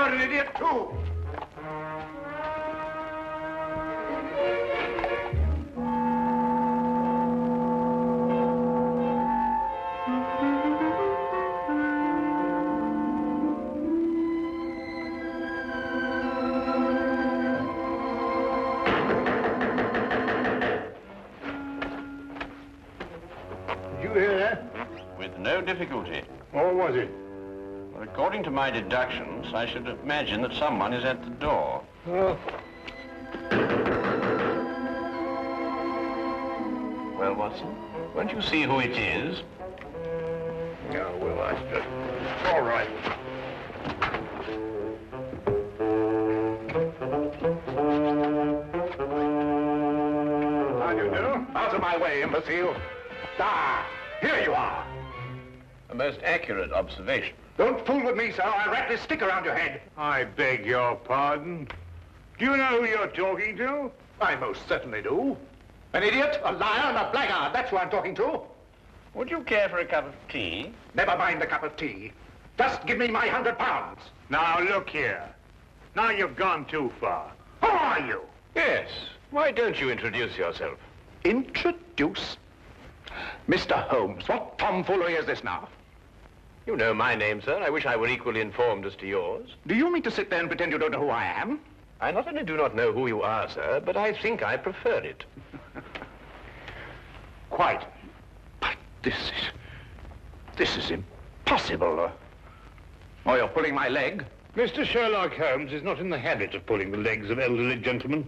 You're an idiot, too. Did you hear that? With no difficulty. Or was it? Well, according to my deductions, I should imagine that someone is at the door. Oh. Well, Watson, won't you see who it is? No, well, I just... All right. How do you do? Out of my way, imbecile. Ah, here you are. A most accurate observation. Don't fool with me, sir. I'll wrap this stick around your head. I beg your pardon. Do you know who you're talking to? I most certainly do. An idiot, a liar, and a blackguard. That's who I'm talking to. Would you care for a cup of tea? Never mind the cup of tea. Just give me my £100. Now, look here. Now you've gone too far. Who are you? Yes. Why don't you introduce yourself? Introduce? Mr. Holmes, what tomfoolery is this now? You know my name, sir. I wish I were equally informed as to yours. Do you mean to sit there and pretend you don't know who I am? I not only do not know who you are, sir, but I think I prefer it. Quite. But this is impossible. Oh, you're pulling my leg? Mr. Sherlock Holmes is not in the habit of pulling the legs of elderly gentlemen.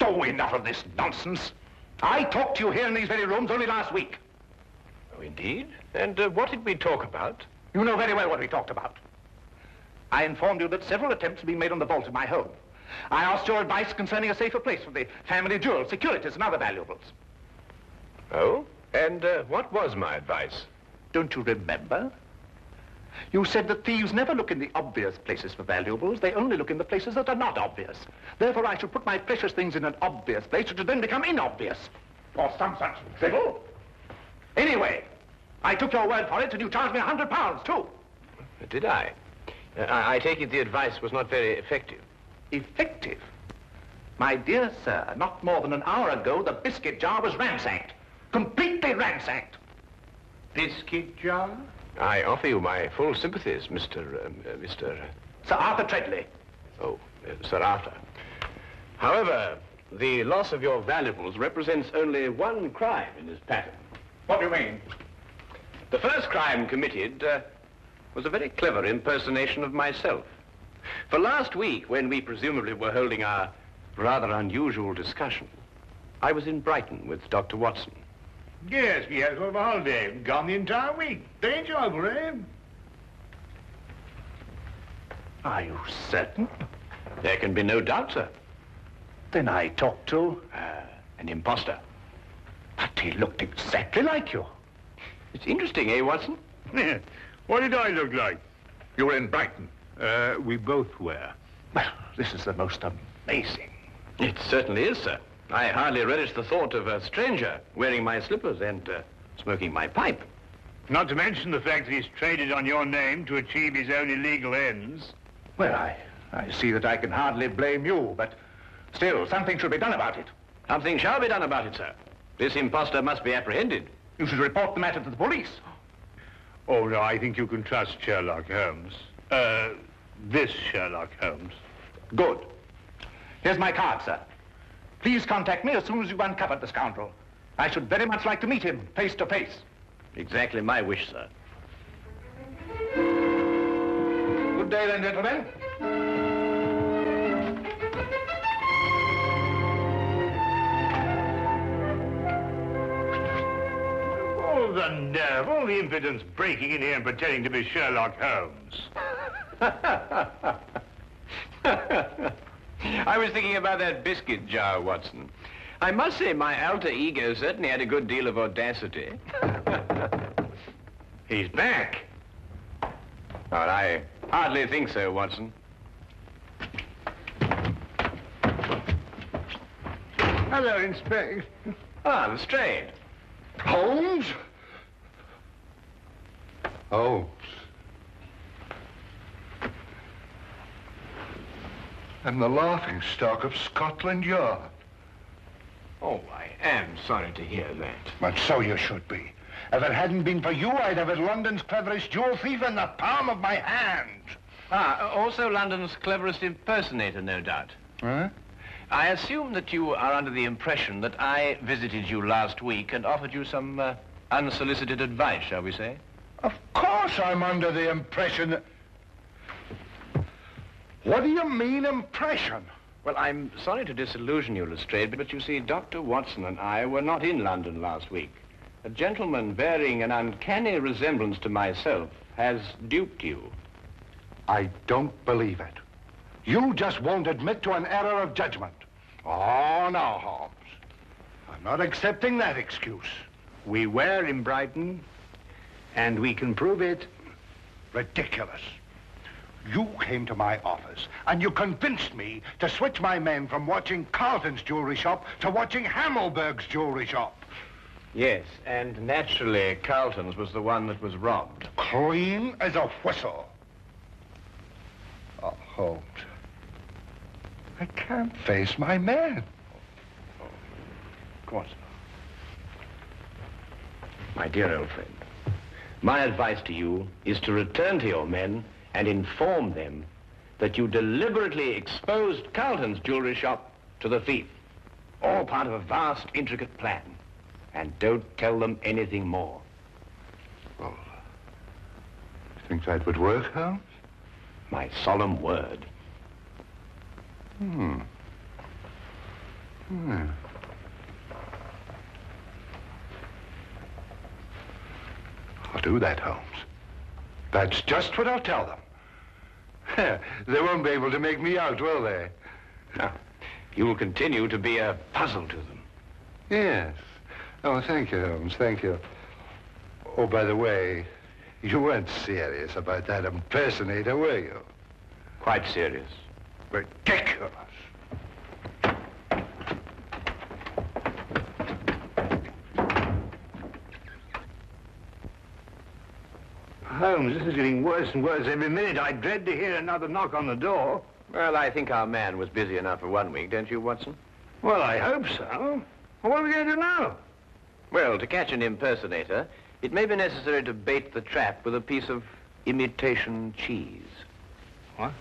Oh, enough of this nonsense. I talked to you here in these very rooms only last week. Oh, indeed? And what did we talk about? You know very well what we talked about. I informed you that several attempts have been made on the vault of my home. I asked your advice concerning a safer place for the family jewels, securities, and other valuables. Oh? And what was my advice? Don't you remember? You said that thieves never look in the obvious places for valuables. They only look in the places that are not obvious. Therefore, I should put my precious things in an obvious place, which would then become inobvious. Or some such drivel. Anyway, I took your word for it, and you charged me £100, too. Did I? I take it the advice was not very effective. Effective? My dear sir, not more than an hour ago, the biscuit jar was ransacked. Completely ransacked. Biscuit jar? I offer you my full sympathies, Mr. Sir Arthur Treadley. Oh, Sir Arthur. However, the loss of your valuables represents only one crime in this pattern. What do you mean? The first crime committed was a very clever impersonation of myself. For last week, when we presumably were holding our rather unusual discussion, I was in Brighton with Dr. Watson. Yes, we had sort of a holiday. Gone the entire week. Very enjoyable, eh? Are you certain? There can be no doubt, sir. Then I talked to An imposter. But he looked exactly like you. It's interesting, eh, Watson? Yeah. What did I look like? You were in Brighton. We both were. Well, this is the most amazing. It certainly is, sir. I hardly relish the thought of a stranger wearing my slippers and smoking my pipe. Not to mention the fact that he's traded on your name to achieve his own illegal ends. Well, I see that I can hardly blame you, but still, something should be done about it. Something shall be done about it, sir. This imposter must be apprehended. You should report the matter to the police. Oh, no, I think you can trust Sherlock Holmes. This Sherlock Holmes. Good. Here's my card, sir. Please contact me as soon as you've uncovered the scoundrel. I should very much like to meet him, face to face. Exactly my wish, sir. Good day, then, gentlemen. Oh, the nerve, all the impudence breaking in here and pretending to be Sherlock Holmes. I was thinking about that biscuit jar, Watson. I must say my alter ego certainly had a good deal of audacity. He's back. Well, I hardly think so, Watson. Hello, Inspector. Ah, Lestrade. Holmes? Oh. I'm the laughing stock of Scotland Yard. Oh, I am sorry to hear that. But so you should be. If it hadn't been for you, I'd have had London's cleverest jewel thief in the palm of my hand. Also London's cleverest impersonator, no doubt. Huh? I assume that you are under the impression that I visited you last week and offered you some unsolicited advice, shall we say? Of course I'm under the impression that... What do you mean, impression? Well, I'm sorry to disillusion you, Lestrade, but you see, Dr. Watson and I were not in London last week. A gentleman bearing an uncanny resemblance to myself has duped you. I don't believe it. You just won't admit to an error of judgment. Oh, no, Holmes. I'm not accepting that excuse. We were in Brighton, and we can prove it. Ridiculous. You came to my office, and you convinced me to switch my men from watching Carlton's jewelry shop to watching Hammelberg's jewelry shop. Yes, and naturally, Carlton's was the one that was robbed. Clean as a whistle. Oh, Holmes. I can't face my men. Of course. My dear old friend, my advice to you is to return to your men and inform them that you deliberately exposed Carlton's jewelry shop to the thief. All part of a vast, intricate plan. And don't tell them anything more. Well, you think that would work, Holmes? My solemn word. I'll do that, Holmes. That's just what I'll tell them. They won't be able to make me out, will they? No. You will continue to be a puzzle to them. Yes. Oh, thank you, Holmes, thank you. Oh, by the way, you weren't serious about that impersonator, were you? Quite serious. Ridiculous. Holmes, this is getting worse and worse every minute. I dread to hear another knock on the door. Well, I think our man was busy enough for 1 week, don't you, Watson? Well, I hope so. Well, what are we going to do now? Well, to catch an impersonator, it may be necessary to bait the trap with a piece of imitation cheese. What?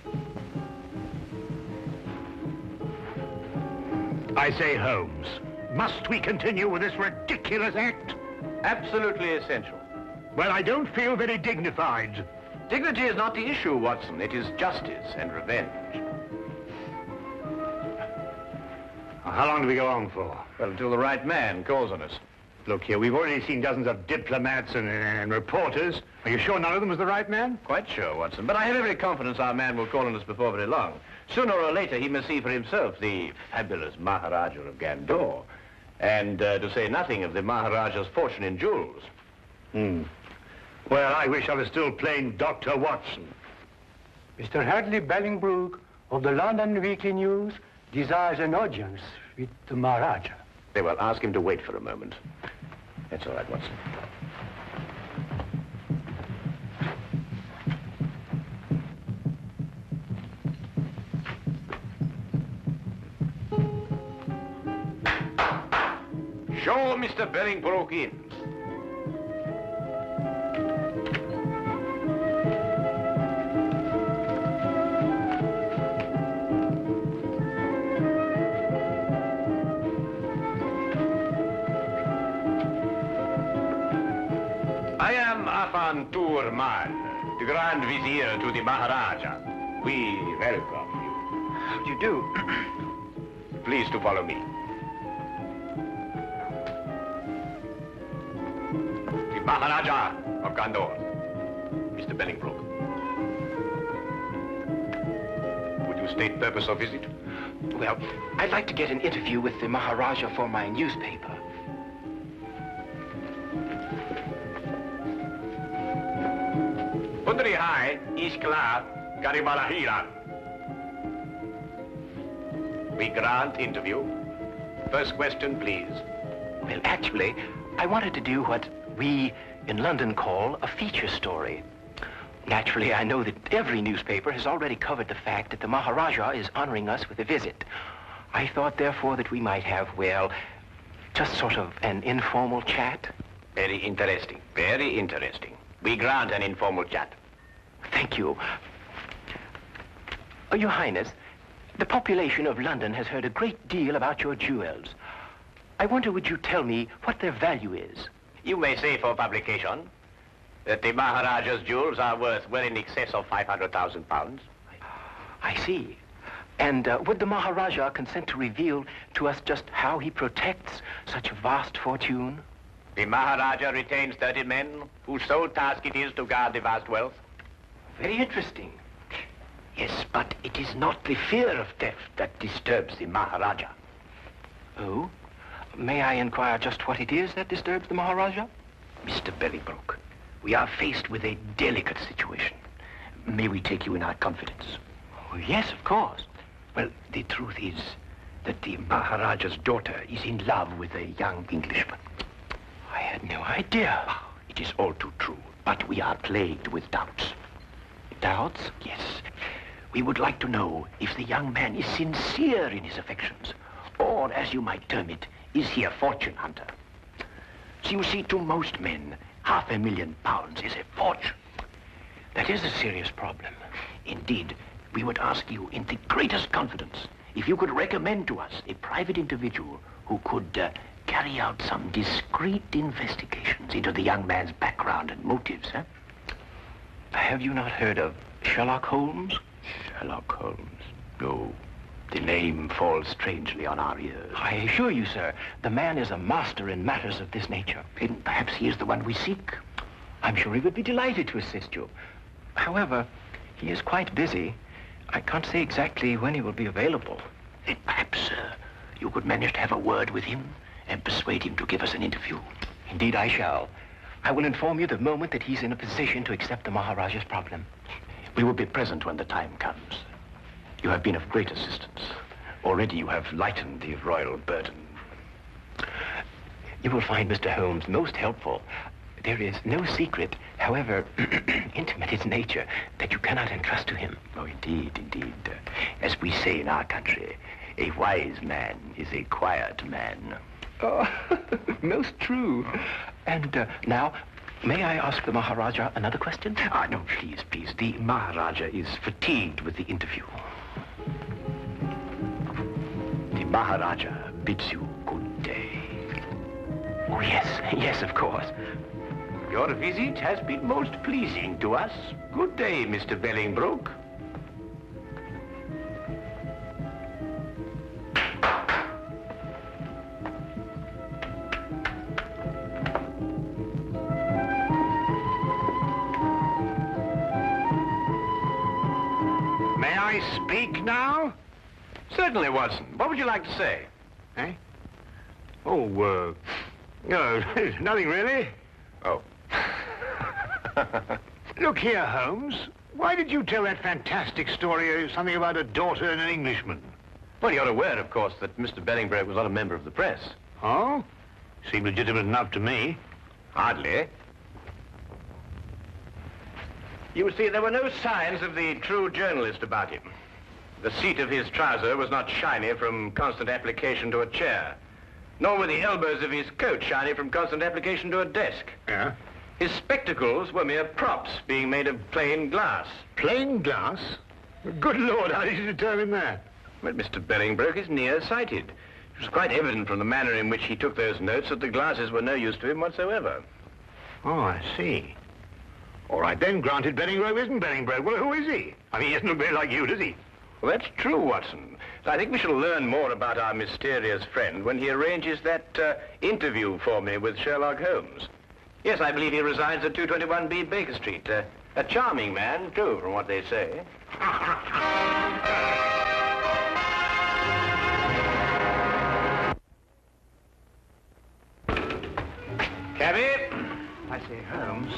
I say, Holmes, must we continue with this ridiculous act? Absolutely essential. Well, I don't feel very dignified. Dignity is not the issue, Watson. It is justice and revenge. How long do we go on for? Well, until the right man calls on us. Look here, we've already seen dozens of diplomats and reporters. Are you sure none of them was the right man? Quite sure, Watson. But I have every confidence our man will call on us before very long. Sooner or later, he must see for himself the fabulous Maharaja of Gandor. And to say nothing of the Maharaja's fortune in jewels. Well, I wish I was still plain Dr. Watson. Mr. Hadley Bellingbrook of the London Weekly News desires an audience with the Maharaja. Very well, ask him to wait for a moment. That's all right, Watson. Show Mr. Bellingbrook in. I am Afan Turman, the Grand Vizier to the Maharaja. We welcome you. How do you do? Please to follow me. The Maharaja of Gandor, Mr. Bellingbrook. Would you state purpose of visit? Well, I'd like to get an interview with the Maharaja for my newspaper. Pundri Hai, Iskla, Garibalahira. We grant interview. First question, please. Well, actually, I wanted to do what we in London call a feature story. Naturally, I know that every newspaper has already covered the fact that the Maharaja is honoring us with a visit. I thought, therefore, that we might have, well, just sort of an informal chat. Very interesting, very interesting. We grant an informal chat. Thank you. Your Highness, the population of London has heard a great deal about your jewels. I wonder, would you tell me what their value is? You may say for publication that the Maharaja's jewels are worth well in excess of £500,000. I see. And would the Maharaja consent to reveal to us just how he protects such a vast fortune? The Maharaja retains 30 men whose sole task it is to guard the vast wealth. Very interesting. Yes, but it is not the fear of theft that disturbs the Maharaja. Oh? May I inquire just what it is that disturbs the Maharaja? Mr. Bellingbroke, we are faced with a delicate situation. May we take you in our confidence? Oh, yes, of course. Well, the truth is that the Maharaja's daughter is in love with a young Englishman. I had no idea. It is all too true, but we are plagued with doubts. Doubts? Yes. We would like to know if the young man is sincere in his affections, or, as you might term it, is he a fortune hunter? So you see, to most men, £500,000 is a fortune. That is a serious problem. Indeed, we would ask you in the greatest confidence if you could recommend to us a private individual who could carry out some discreet investigations into the young man's background and motives, eh? Have you not heard of Sherlock Holmes? Sherlock Holmes? No. The name falls strangely on our ears. I assure you, sir, the man is a master in matters of this nature. Then perhaps he is the one we seek. I'm sure he would be delighted to assist you. However, he is quite busy. I can't say exactly when he will be available. Then perhaps you could manage to have a word with him and persuade him to give us an interview. Indeed, I shall. I will inform you the moment that he's in a position to accept the Maharaja's problem. We will be present when the time comes. You have been of great assistance. Already you have lightened the royal burden. You will find Mr. Holmes most helpful. There is no secret, however intimate its nature, that you cannot entrust to him. Oh, indeed, indeed. As we say in our country, a wise man is a quiet man. Oh, most true. And now, may I ask the Maharaja another question? No, please, please. The Maharaja is fatigued with the interview. The Maharaja bids you good day. Oh, yes, of course. Your visit has been most pleasing to us. Good day, Mr. Bellingbroke. May I speak now? Certainly, Watson. What would you like to say? Eh? Oh, no, nothing really. Oh. Look here, Holmes. Why did you tell that fantastic story, something about a daughter and an Englishman? Well, you're aware, of course, that Mr. Bellingbroke was not a member of the press. Oh? Seemed legitimate enough to me. Hardly. You see, there were no signs of the true journalist about him. The seat of his trouser was not shiny from constant application to a chair, nor were the elbows of his coat shiny from constant application to a desk. Yeah? His spectacles were mere props, being made of plain glass. Plain glass? Good Lord, how did you determine that? But Mr. Bellingbroke is nearsighted. It was quite evident from the manner in which he took those notes that the glasses were no use to him whatsoever. Oh, I see. All right, then, granted Bellingbroke isn't Bellingbroke. Well, who is he? I mean, he doesn't look very like you, does he? Well, that's true, Watson. I think we shall learn more about our mysterious friend when he arranges that interview for me with Sherlock Holmes. Yes, I believe he resides at 221B Baker Street. A charming man, too, from what they say. Cabby? I say, Holmes,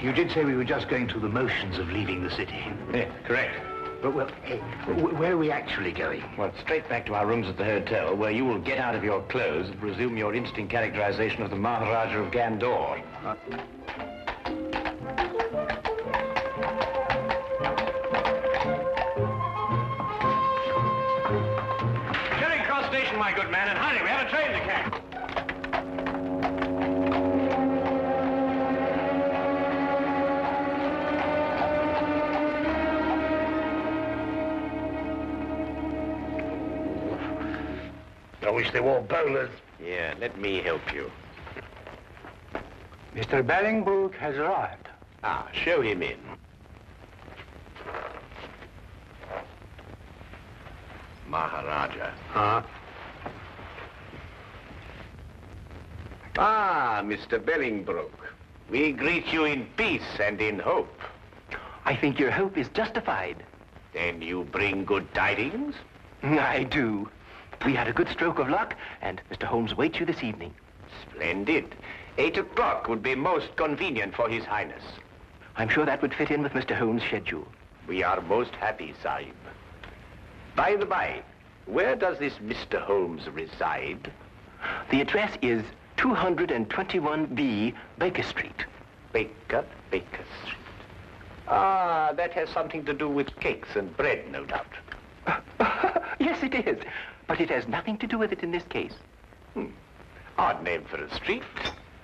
you did say we were just going through the motions of leaving the city. Yes, correct. But, well, hey, where are we actually going? Well, straight back to our rooms at the hotel, where you will get out of your clothes and resume your instant characterization of the Maharaja of Gandor. my good man, and hurry. We have a train to catch. I wish they wore bowlers. Yeah, let me help you. Mr. Bellingbrook has arrived. Ah, show him in. Maharaja. Huh? Ah, Mr. Bellingbrook. We greet you in peace and in hope. I think your hope is justified. Then you bring good tidings? I do. We had a good stroke of luck, and Mr. Holmes waits you this evening. Splendid. 8 o'clock would be most convenient for His Highness. I'm sure that would fit in with Mr. Holmes' schedule. We are most happy, Sahib. By the by, where does this Mr. Holmes reside? The address is 221B Baker Street. Baker Street. Ah, that has something to do with cakes and bread, no doubt. Yes, it is. But it has nothing to do with it in this case. Odd name for a street.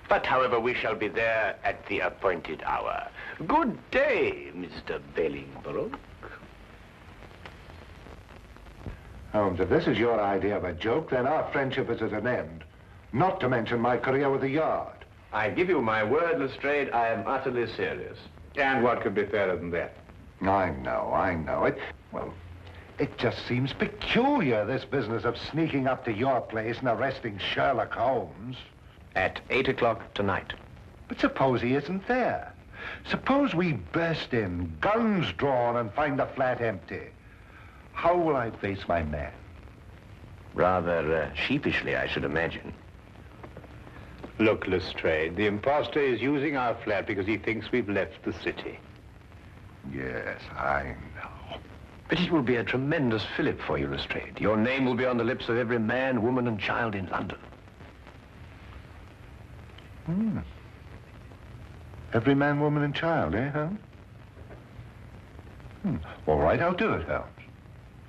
But, however, we shall be there at the appointed hour. Good day, Mr. Bellingbrook. Holmes, if this is your idea of a joke, then our friendship is at an end. Not to mention my career with the Yard. I give you my word, Lestrade, I am utterly serious. And what could be fairer than that? I know. It just seems peculiar, this business of sneaking up to your place and arresting Sherlock Holmes. At 8 o'clock tonight. But suppose he isn't there. Suppose we burst in, guns drawn, and find the flat empty. How will I face my man? Rather sheepishly, I should imagine. Look, Lestrade, the imposter is using our flat because he thinks we've left the city. Yes, I know. But it will be a tremendous fillip for you, Lestrade. Your name will be on the lips of every man, woman, and child in London. Every man, woman, and child, eh, Holmes? All right, I'll do it, Holmes.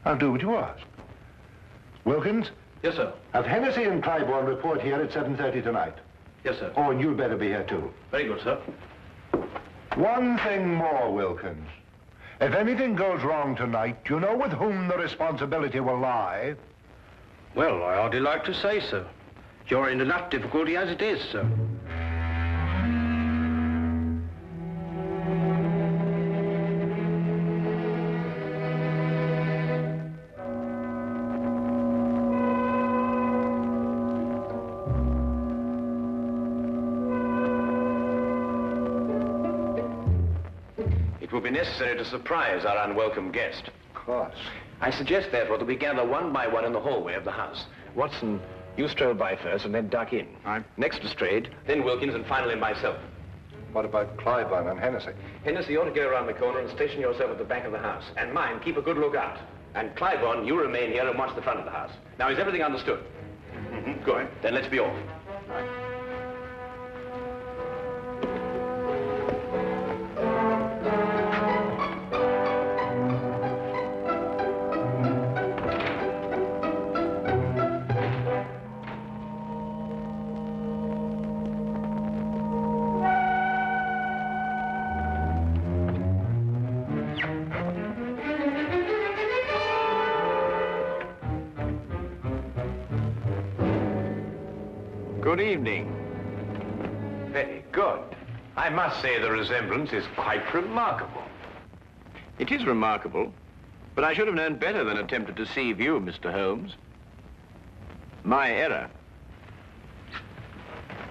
I'll do what you ask. Wilkins? Yes, sir. Have Hennessy and Clybourne report here at 7:30 tonight. Yes, sir. Oh, and you'd better be here, too. Very good, sir. One thing more, Wilkins. If anything goes wrong tonight, you know with whom the responsibility will lie. Well, I hardly like to say so. You're in enough difficulty as it is, sir. It will be necessary to surprise our unwelcome guest. Of course. I suggest, therefore, that we gather one by one in the hallway of the house. Watson, you stroll by first and then duck in. Right. Next Lestrade, then Wilkins, and finally myself. What about Clybourne and Hennessy? Hennessy, you ought to go around the corner and station yourself at the back of the house. And mind, keep a good lookout. And Clybourne, you remain here and watch the front of the house. Now, is everything understood? Good. Then let's be off. Good evening. Very good. I must say the resemblance is quite remarkable. It is remarkable, but I should have known better than attempt to deceive you, Mr. Holmes. My error.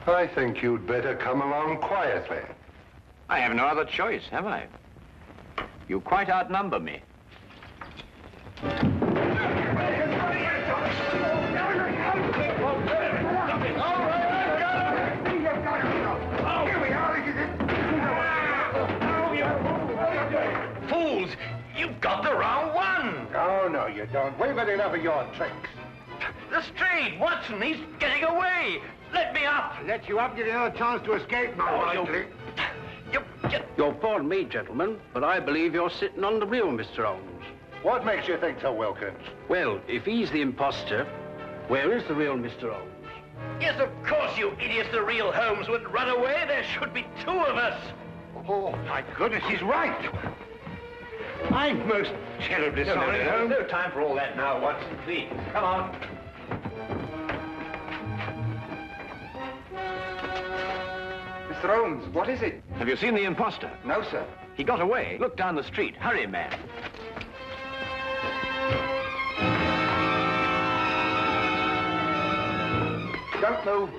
I think you'd better come along quietly. I have no other choice, have I? You quite outnumber me. Fools! You've got the wrong one! Oh, no, you don't. We've had enough of your tricks. Lestrade, Watson, he's getting away! Let me up! Let you up, give you another chance to escape, my likely. You'll pardon me, gentlemen, but I believe you're sitting on the real Mr. Holmes. What makes you think so, Wilkins? Well, if he's the imposter, Where is the real Mr. Holmes? Yes, of course, you idiots. The real Holmes would run away. There should be two of us. Oh, my goodness, he's right. I'm most terribly sorry, Holmes. There's no time for all that now, Watson. Please, come on. Mr. Holmes, what is it? Have you seen the imposter? No, sir. He got away. Look down the street. Hurry, man. Don't move.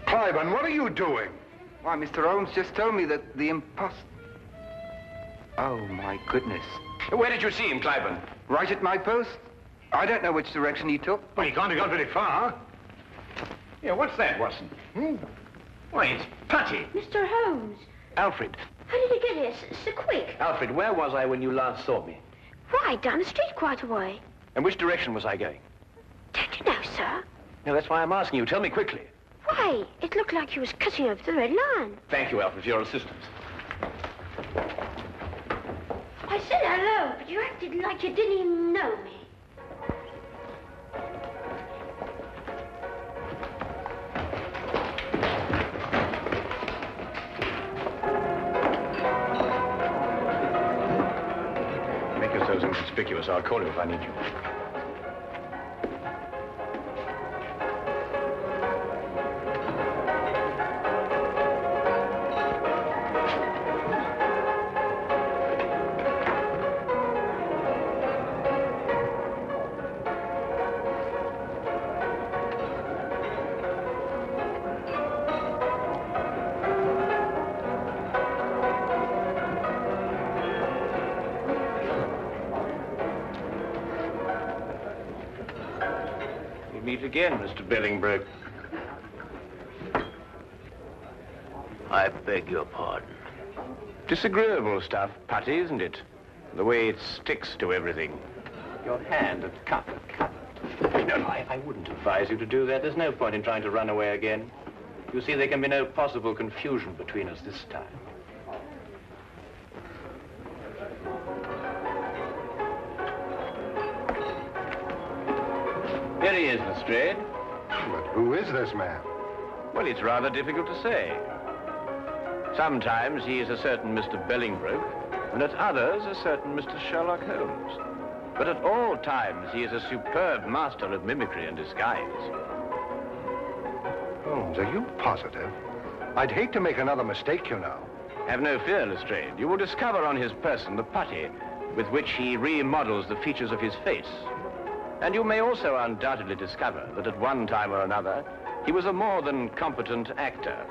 Cliven, what are you doing? Why, Mr. Holmes just told me that the imposter... Oh, my goodness. Where did you see him, Cliven? Right at my post. I don't know which direction he took. Well, he can't have gone very far. Yeah, what's that, Watson? Why, it's Putty. Mr. Holmes, Alfred. how did you get here so quick? Alfred, where was I when you last saw me? Right, down the street quite a way. And which direction was I going? Don't you know, sir? No, that's why I'm asking you. Tell me quickly. Why, it looked like you was cutting over the red line. Thank you, Alfred, for your assistance. I said hello, but you acted like you didn't even know me. Make yourselves inconspicuous. I'll call you if I need you. Meet again, Mr. Bellingbroke. I beg your pardon. Disagreeable stuff, Putty, isn't it? The way it sticks to everything. Your hand and cup. No, I wouldn't advise you to do that. There's no point in trying to run away again. You see, there can be no possible confusion between us this time. Here he is, Lestrade. But who is this man? Well, it's rather difficult to say. Sometimes he is a certain Mr. Bellingbroke, and at others a certain Mr. Sherlock Holmes. But at all times he is a superb master of mimicry and disguise. Holmes, are you positive? I'd hate to make another mistake, you know. Have no fear, Lestrade. You will discover on his person the putty with which he remodels the features of his face. And you may also undoubtedly discover that at one time or another, he was a more than competent actor.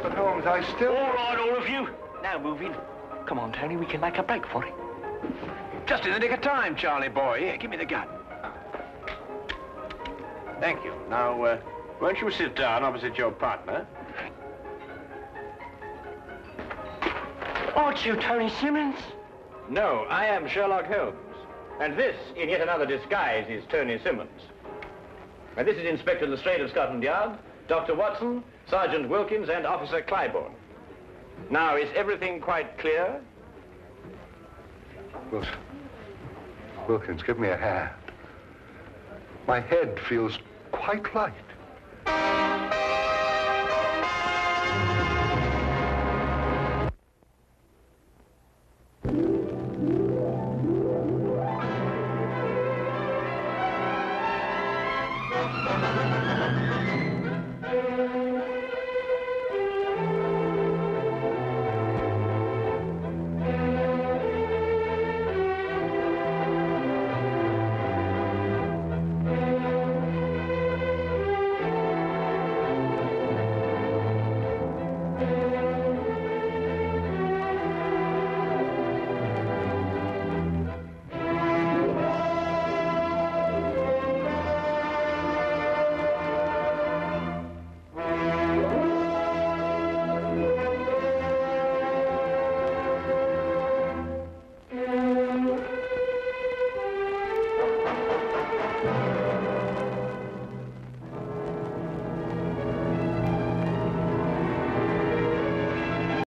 But Holmes, I still... All right, all of you. Now move in. Come on, Tony, we can make a break for it. Just in the nick of time, Charlie boy. Here, give me the gun. Thank you. Now, won't you sit down opposite your partner? Aren't you Tony Simmons? No, I am Sherlock Holmes. And this, in yet another disguise, is Tony Simmons. And this is Inspector Lestrade of Scotland Yard, Dr. Watson, Sergeant Wilkins, and Officer Clybourne. Now, is everything quite clear? Wilkins, give me a hand. My head feels quite light.